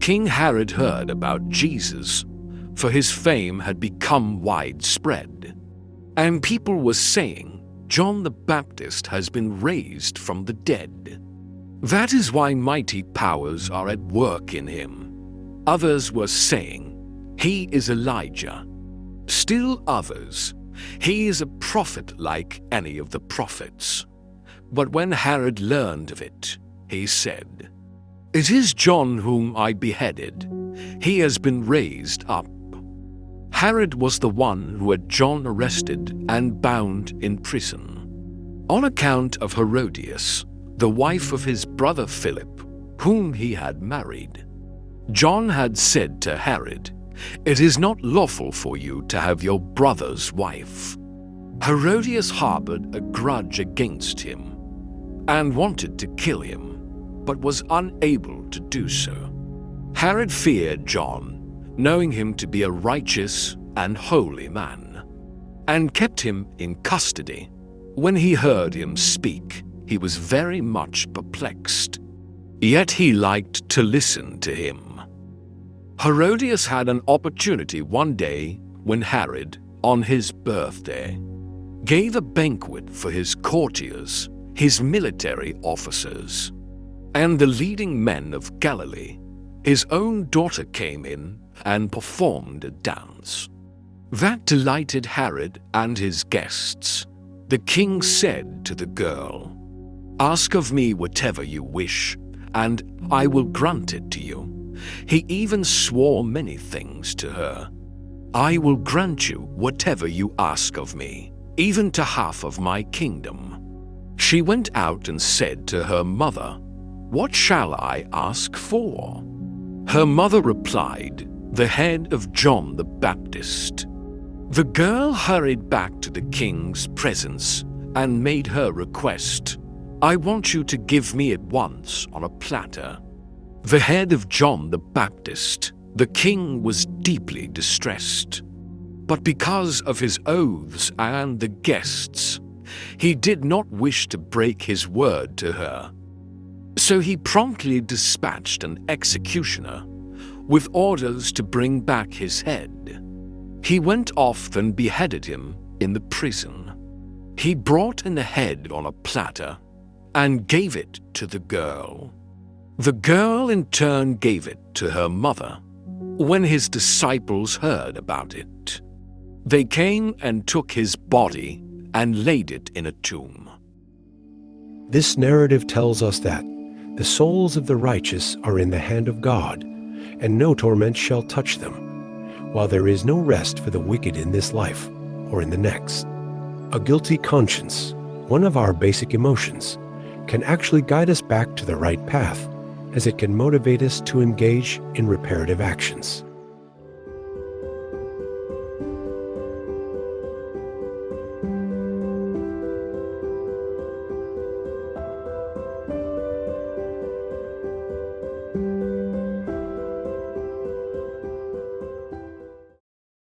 King Herod heard about Jesus, for his fame had become widespread. And people were saying, John the Baptist has been raised from the dead. That is why mighty powers are at work in him. Others were saying, he is Elijah. Still others, he is a prophet like any of the prophets. But when Herod learned of it, he said, it is John whom I beheaded. He has been raised up. Herod was the one who had John arrested and bound in prison. On account of Herodias, the wife of his brother Philip, whom he had married. John had said to Herod, it is not lawful for you to have your brother's wife. Herodias harbored a grudge against him and wanted to kill him, but was unable to do so. Herod feared John, knowing him to be a righteous and holy man, and kept him in custody. When he heard him speak, he was very much perplexed, yet he liked to listen to him. Herodias had an opportunity one day when Herod, on his birthday, gave a banquet for his courtiers, his military officers, and the leading men of Galilee. His own daughter came in and performed a dance. That delighted Herod and his guests. The king said to the girl, ask of me whatever you wish, and I will grant it to you. He even swore many things to her. I will grant you whatever you ask of me, even to half of my kingdom. She went out and said to her mother, what shall I ask for? Her mother replied, the head of John the Baptist. The girl hurried back to the king's presence and made her request, I want you to give me at once on a platter the head of John the Baptist. The king was deeply distressed, but because of his oaths and the guests, he did not wish to break his word to her. So he promptly dispatched an executioner with orders to bring back his head. He went off and beheaded him in the prison. He brought in the head on a platter and gave it to the girl. The girl in turn gave it to her mother. When his disciples heard about it, they came and took his body and laid it in a tomb. This narrative tells us that the souls of the righteous are in the hand of God, and no torment shall touch them, while there is no rest for the wicked in this life or in the next. A guilty conscience, one of our basic emotions, can actually guide us back to the right path, as it can motivate us to engage in reparative actions.